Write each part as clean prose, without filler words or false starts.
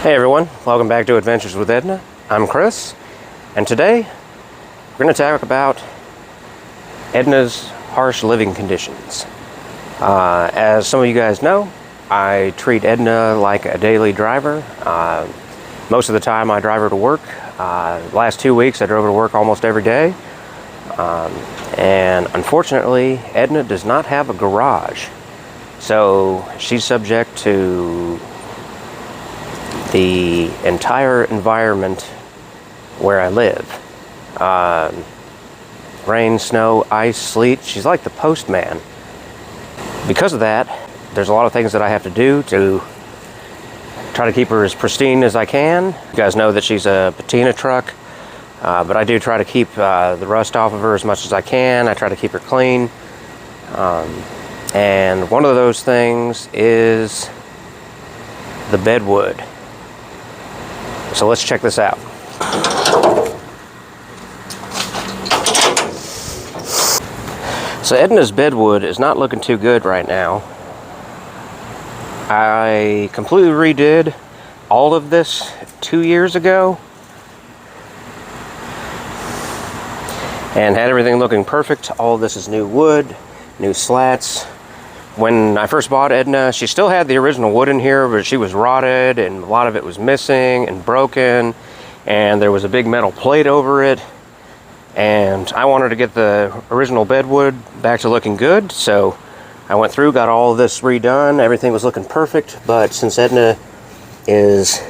Hey everyone, welcome back to Adventures with Edna. I'm Chris, and today we're going to talk about Edna's harsh living conditions. As some of you guys know, I treat Edna like a daily driver. Most of the time I drive her to work. The last 2 weeks I drove her to work almost every day. And unfortunately, Edna does not have a garage. So she's subject to the entire environment where I live. Rain, snow, ice, sleet. She's like the postman. Because of that, there's a lot of things that I have to do to try to keep her as pristine as I can. You guys know that she's a patina truck, but I do try to keep the rust off of her as much as I can. I try to keep her clean. And one of those things is the bedwood. So let's check this out. So Edna's bedwood is not looking too good right now. I completely redid all of this 2 years ago and had everything looking perfect. All of this is new wood, new slats. When I first bought Edna, she still had the original wood in here, but she was rotted and a lot of it was missing and broken, and there was a big metal plate over it. And I wanted to get the original bedwood back to looking good, so I went through, got all of this redone. Everything was looking perfect, but since Edna is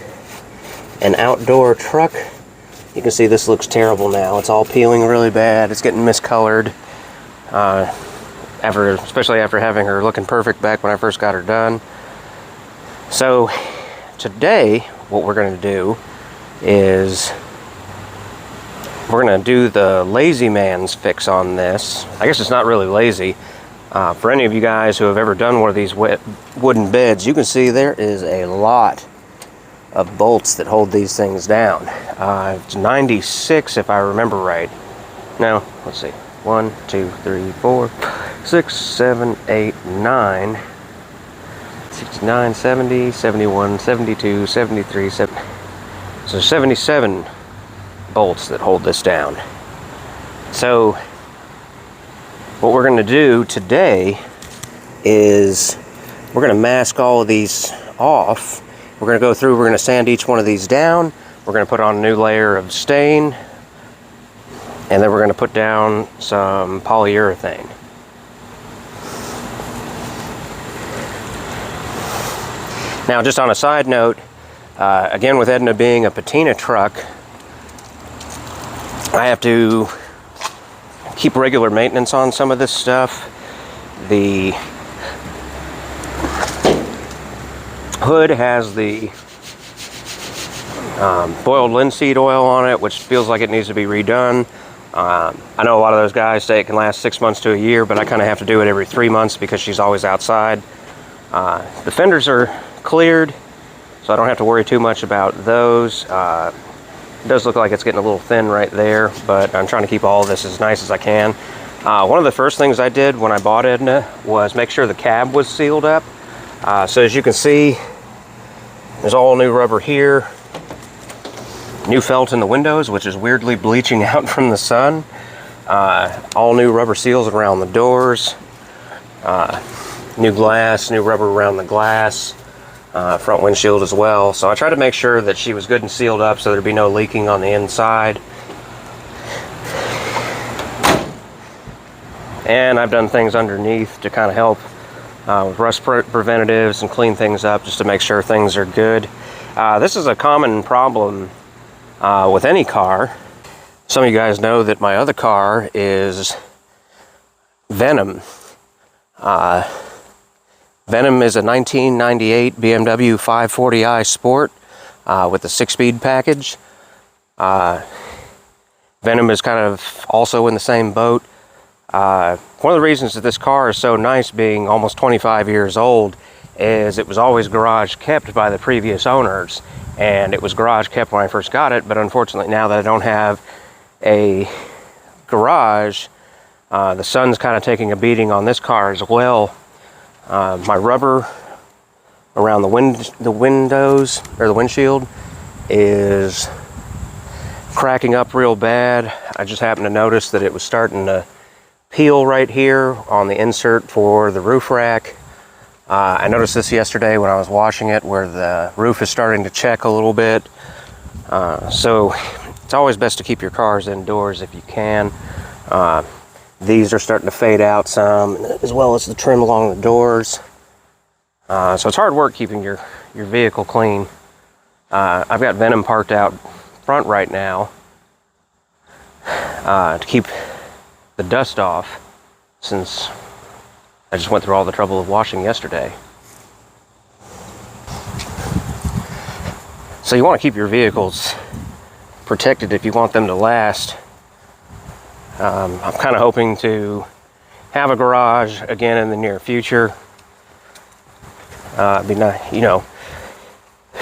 an outdoor truck, you can see this looks terrible now. It's all peeling really bad. It's getting miscolored. Especially after having her looking perfect back when I first got her done. So today what we're going to do is we're going to do the lazy man's fix on this. I guess it's not really lazy. For any of you guys who have ever done one of these wooden beds, you can see there is a lot of bolts that hold these things down. It's 96 if I remember right. No, let's see. 1, 2, 3, 4, 6, 7, 8, 9, 69, 70, 71, 72, 73, 70. So 77 bolts that hold this down. So what we're going to do today is we're going to mask all of these off. We're going to go through, we're going to sand each one of these down. We're going to put on a new layer of stain. And then we're going to put down some polyurethane. Now, just on a side note, again, with Edna being a patina truck, I have to keep regular maintenance on some of this stuff. The hood has the boiled linseed oil on it, which feels like it needs to be redone. I know a lot of those guys say it can last 6 months to a year, but I kind of have to do it every 3 months because she's always outside. The fenders are cleared, so I don't have to worry too much about those. It does look like it's getting a little thin right there, but I'm trying to keep all of this as nice as I can. One of the first things I did when I bought Edna was make sure the cab was sealed up. So as you can see, there's all new rubber here. New felt in the windows, which is weirdly bleaching out from the sun. All new rubber seals around the doors. New glass, new rubber around the glass. Front windshield as well. So I tried to make sure that she was good and sealed up so there'd be no leaking on the inside. And I've done things underneath to kind of help with rust preventatives and clean things up just to make sure things are good. This is a common problem with any car. Some of you guys know that my other car is Venom. Venom is a 1998 BMW 540i Sport with a 6-speed package. Venom is kind of also in the same boat. One of the reasons that this car is so nice, being almost 25 years old, is it was always garage kept by the previous owners. And it was garage kept when I first got it, but unfortunately now that I don't have a garage, the sun's kind of taking a beating on this car as well. My rubber around the windows, or the windshield, is cracking up real bad. I just happened to notice that it was starting to peel right here on the insert for the roof rack. I noticed this yesterday when I was washing it, where the roof is starting to check a little bit. So it's always best to keep your cars indoors if you can. These are starting to fade out some, as well as the trim along the doors. So it's hard work keeping your vehicle clean. I've got Venom parked out front right now to keep the dust off, since I just went through all the trouble of washing yesterday. So you want to keep your vehicles protected if you want them to last. I'm kind of hoping to have a garage again in the near future. It'd be nice, you know,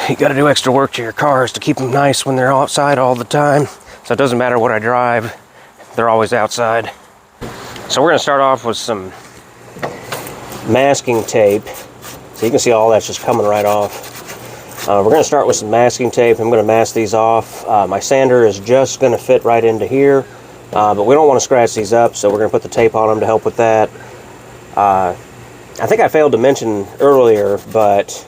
you got to do extra work to your cars to keep them nice when they're outside all the time. So it doesn't matter what I drive, they're always outside. So we're going to start off with some masking tape. So you can see all that's just coming right off. We're going to start with some masking tape. I'm going to mask these off. My sander is just going to fit right into here, but we don't want to scratch these up, so we're going to put the tape on them to help with that. I think I failed to mention earlier, but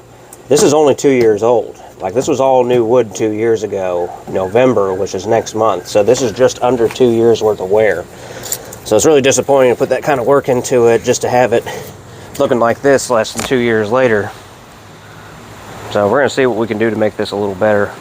this is only 2 years old. Like, this was all new wood 2 years ago, November, which is next month. So this is just under 2 years worth of wear. So it's really disappointing to put that kind of work into it just to have it looking like this less than 2 years later. So we're going to see what we can do to make this a little better.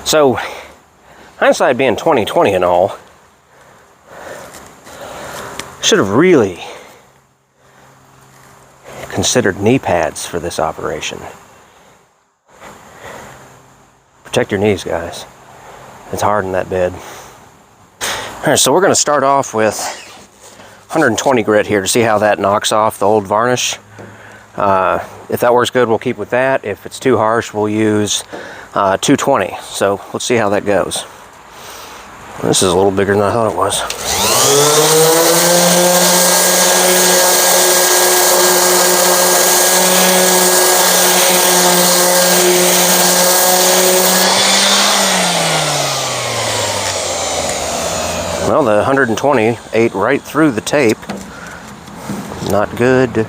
So, hindsight being 20/20 and all, should have really considered knee pads for this operation. Protect your knees, guys. It's hard in that bed. Alright, so we're going to start off with 120 grit here to see how that knocks off the old varnish. If that works good, we'll keep with that. If it's too harsh, we'll use 220. So let's see how that goes. This is a little bigger than I thought it was. Well, the 120 ate right through the tape. Not good.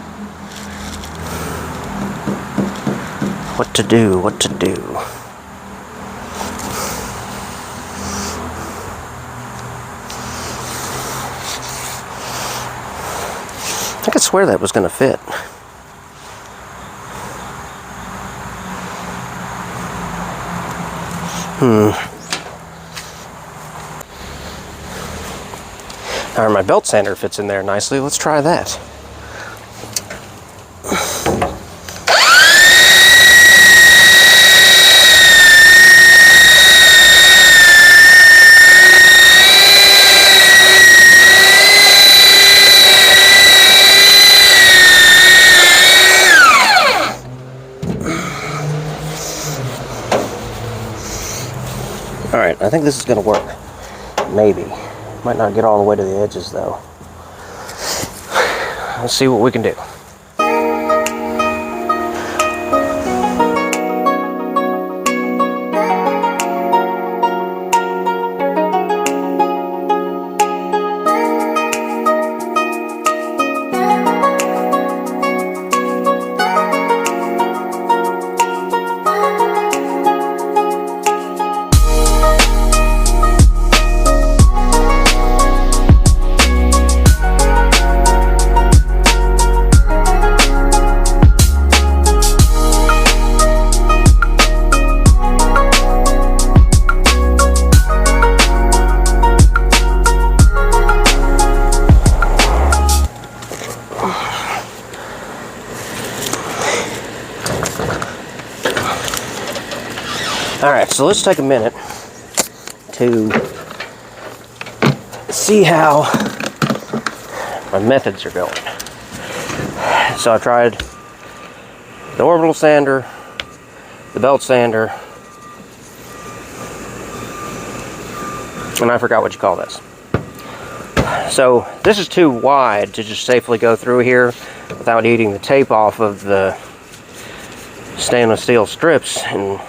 What to do, what to do. I could swear that was going to fit. Alright, my belt sander fits in there nicely. Let's try that. Alright, I think this is going to work. Maybe. Might not get all the way to the edges, though. Let's see what we can do. So let's take a minute to see how my methods are going. So I tried the orbital sander, the belt sander, and I forgot what you call this. So this is too wide to just safely go through here without eating the tape off of the stainless steel strips and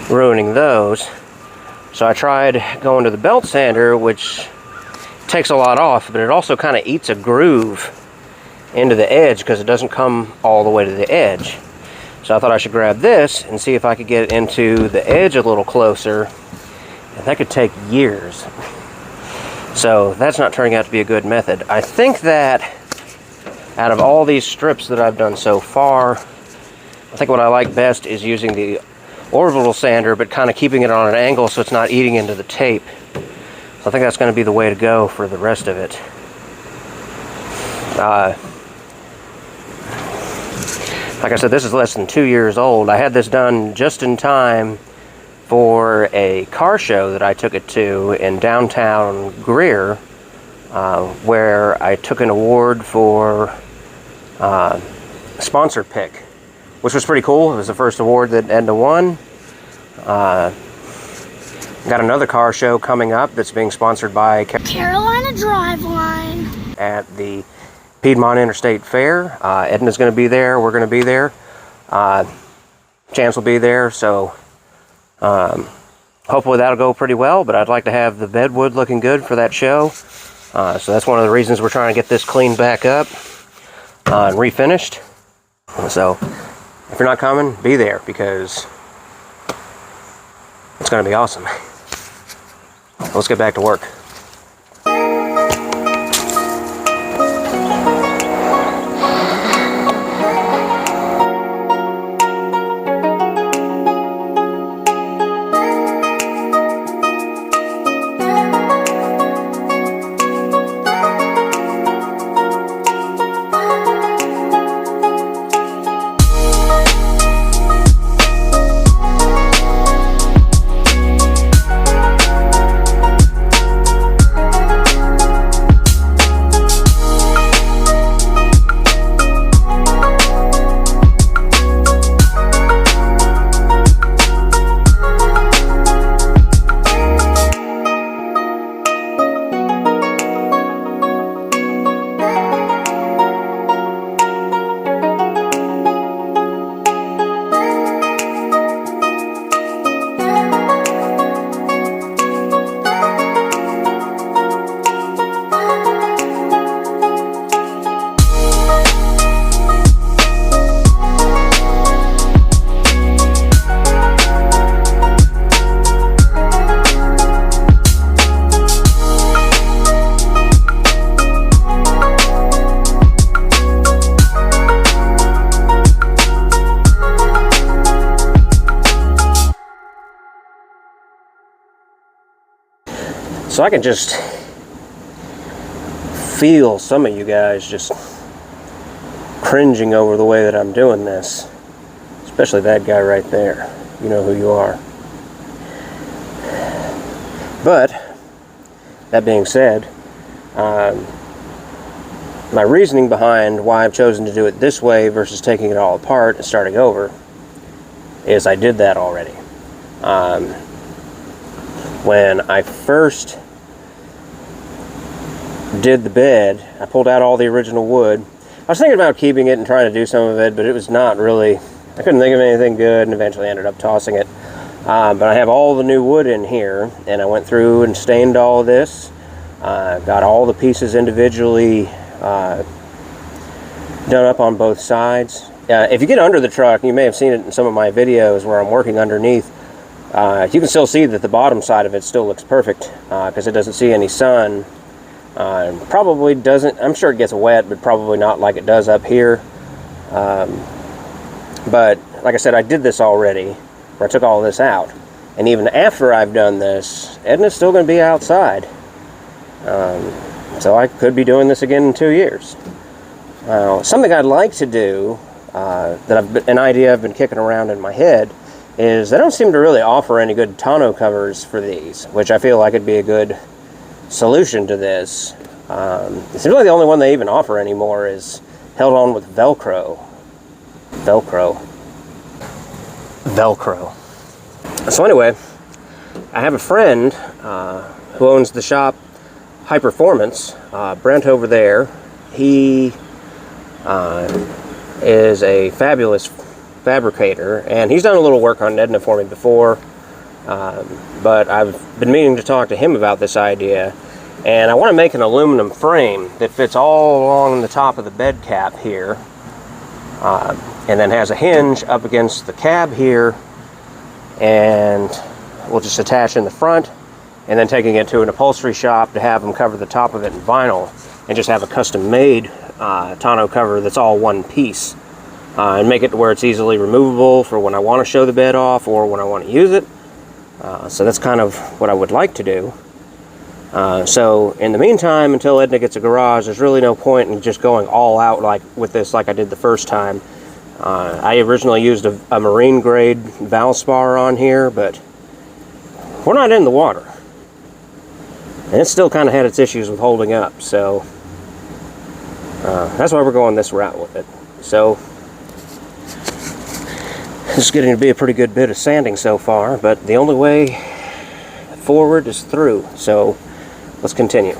ruining those. So I tried going to the belt sander, which takes a lot off, but it also kind of eats a groove into the edge because it doesn't come all the way to the edge. So I thought I should grab this and see if I could get into the edge a little closer, and that could take years. So that's not turning out to be a good method. I think that out of all these strips that I've done so far, I think what I like best is using the orbital sander, but kind of keeping it on an angle so it's not eating into the tape. So I think that's going to be the way to go for the rest of it. Like I said, this is less than 2 years old. I had this done just in time for a car show that I took it to in downtown Greer, where I took an award for sponsor pick, which was pretty cool. It was the first award that Edna won. Got another car show coming up that's being sponsored by Carolina Driveline at the Piedmont Interstate Fair. Edna's going to be there. We're going to be there. Chance will be there. So hopefully that'll go pretty well. But I'd like to have the bedwood looking good for that show. So that's one of the reasons we're trying to get this cleaned back up and refinished. So if you're not coming, be there because it's going to be awesome. Let's get back to work. So I can just feel some of you guys just cringing over the way that I'm doing this. Especially that guy right there. You know who you are. But, that being said, my reasoning behind why I've chosen to do it this way versus taking it all apart and starting over is I did that already. When I first did the bed, I pulled out all the original wood. I was thinking about keeping it and trying to do some of it, but it was not really, I couldn't think of anything good and eventually ended up tossing it. But I have all the new wood in here, and I went through and stained all of this. Got all the pieces individually done up on both sides. If you get under the truck, you may have seen it in some of my videos where I'm working underneath. You can still see that the bottom side of it still looks perfect because it doesn't see any sun. Probably doesn't, I'm sure it gets wet, but probably not like it does up here. But like I said, I did this already, where I took all this out. And even after I've done this, Edna's still going to be outside. So I could be doing this again in 2 years. Something I'd like to do, an idea I've been kicking around in my head, is they don't seem to really offer any good tonneau covers for these, which I feel like it'd be a good solution to this. It seems like the only one they even offer anymore is held on with Velcro. So anyway, I have a friend who owns the shop High Performance, Brent over there. He is a fabulous fabricator, and he's done a little work on Edna for me before, but I've been meaning to talk to him about this idea, and I want to make an aluminum frame that fits all along the top of the bed cap here, and then has a hinge up against the cab here, and we'll just attach in the front, and then taking it to an upholstery shop to have them cover the top of it in vinyl, and just have a custom made tonneau cover that's all one piece, and make it to where it's easily removable for when I want to show the bed off or when I want to use it. So that's kind of what I would like to do. So in the meantime, until Edna gets a garage, there's really no point in just going all out like with this like I did the first time. I originally used a marine grade Valspar on here, but we're not in the water, and it still kind of had its issues with holding up, so that's why we're going this route with it. So this is getting to be a pretty good bit of sanding so far, but the only way forward is through, so let's continue.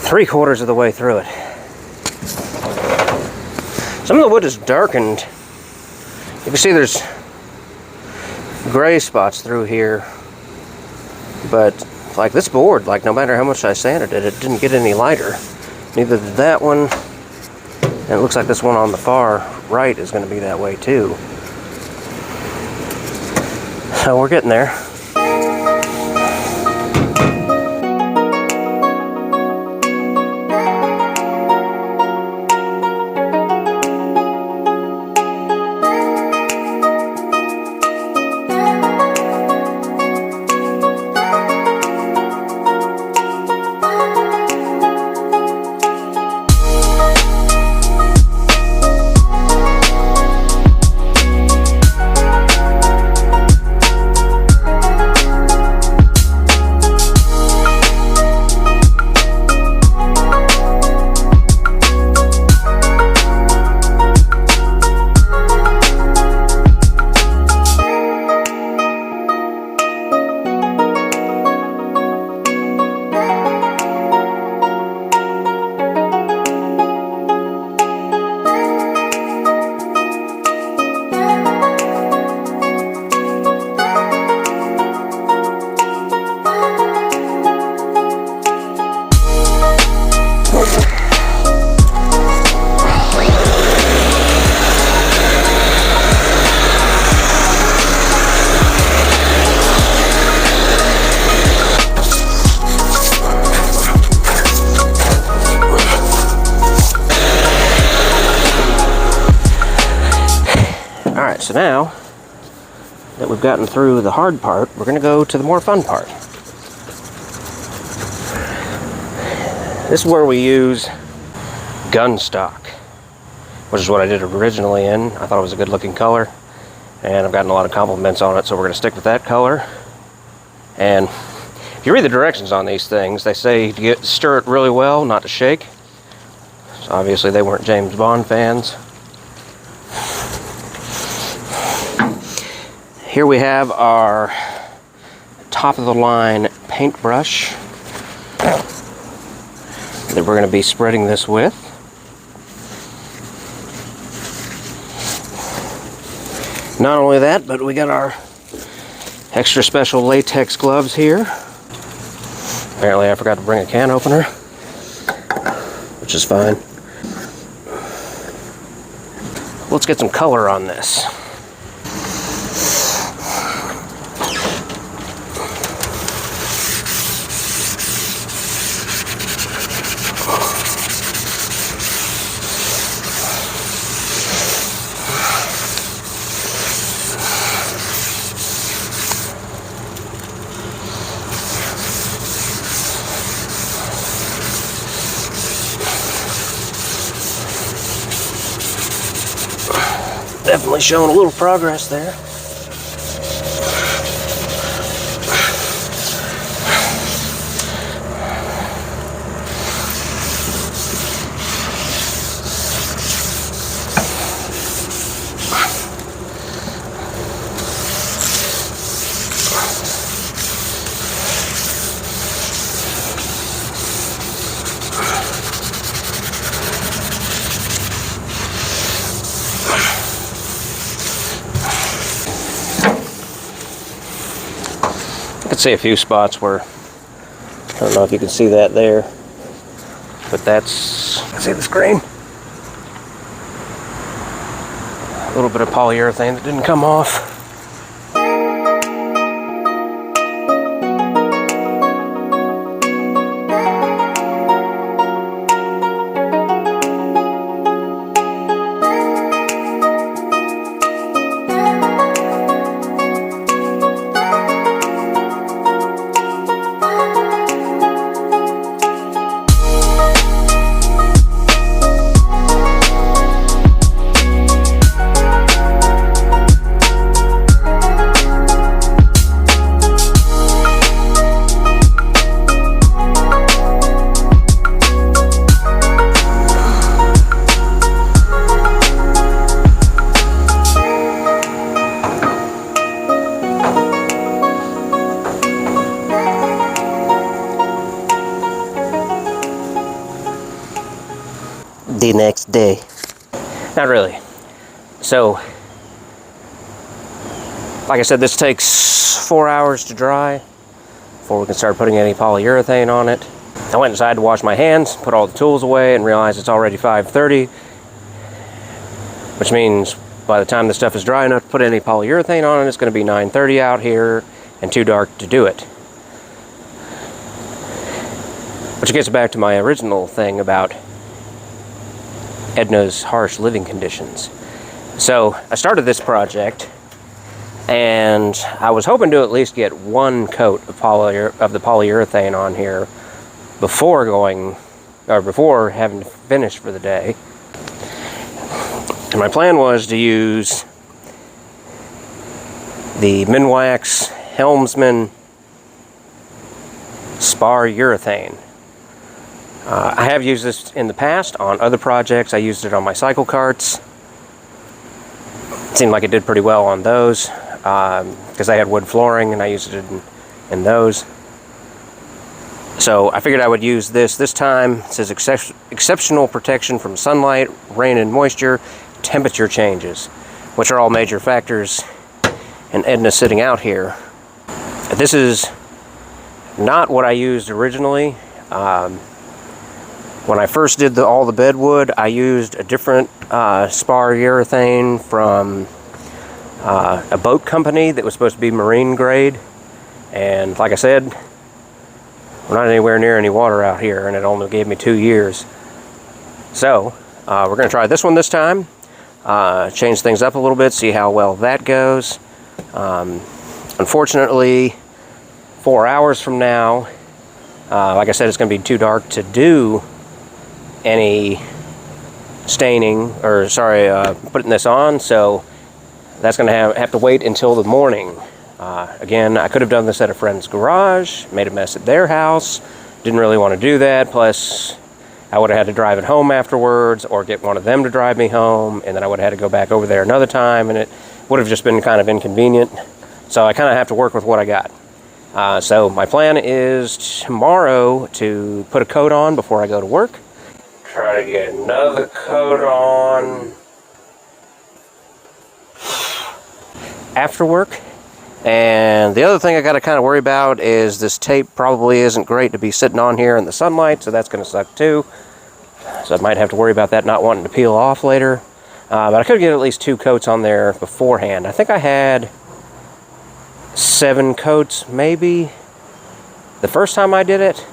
Three-quarters of the way through it. Some of the wood is darkened. You can see there's gray spots through here, but like this board, like no matter how much I sanded it, it didn't get any lighter. Neither did that one, and it looks like this one on the far right is going to be that way too. So we're getting there. So now that we've gotten through the hard part, we're going to go to the more fun part. This is where we use gun stock, which is what I did originally in. I thought it was a good looking color, and I've gotten a lot of compliments on it, so we're going to stick with that color. And if you read the directions on these things, they say to stir it really well, not to shake. So obviously they weren't James Bond fans. Here we have our top of the line paintbrush that we're going to be spreading this with. Not only that, but we got our extra special latex gloves here. Apparently I forgot to bring a can opener, which is fine. Let's get some color on this. Definitely showing a little progress there. I could see a few spots where, I don't know if you can see that there, but that's, see the screen? A little bit of polyurethane that didn't come off. The next day. Not really. So, like I said, this takes 4 hours to dry before we can start putting any polyurethane on it. I went inside to wash my hands, put all the tools away, and realized it's already 5:30, which means by the time the stuff is dry enough to put any polyurethane on it, it's going to be 9:30 out here and too dark to do it. Which gets back to my original thing about Edna's harsh living conditions. So I started this project, and I was hoping to at least get one coat of the polyurethane on here before having to finish for the day. And my plan was to use the Minwax Helmsman spar urethane. I have used this in the past on other projects. I used it on my cycle carts. It seemed like it did pretty well on those because they had wood flooring, and I used it in those. So I figured I would use this time. It says exceptional protection from sunlight, rain and moisture, temperature changes, which are all major factors in Edna sitting out here. This is not what I used originally. When I first did all the bedwood, I used a different spar urethane from a boat company that was supposed to be marine grade. And like I said, we're not anywhere near any water out here, and it only gave me 2 years. So we're going to try this one this time. change things up a little bit, see how well that goes. Unfortunately, 4 hours from now, like I said, it's going to be too dark to do any staining, or sorry, putting this on, so that's going to have to wait until the morning. Again, I could have done this at a friend's garage, made a mess at their house, didn't really want to do that, plus I would have had to drive it home afterwards, or get one of them to drive me home, and then I would have had to go back over there another time, and it would have just been kind of inconvenient. So I kind of have to work with what I got. So my plan is tomorrow to put a coat on before I go to work. Try to get another coat on after work. And the other thing I got to kind of worry about is this tape probably isn't great to be sitting on here in the sunlight, so that's going to suck too. So I might have to worry about that not wanting to peel off later. But I could get at least 2 coats on there beforehand. I think I had 7 coats maybe the first time I did it.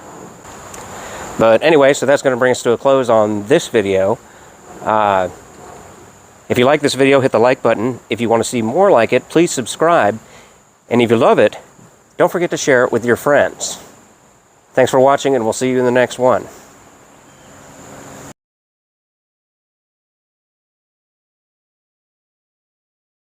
But anyway, so that's going to bring us to a close on this video. If you like this video, hit the like button. If you want to see more like it, please subscribe. And if you love it, don't forget to share it with your friends. Thanks for watching, and we'll see you in the next one.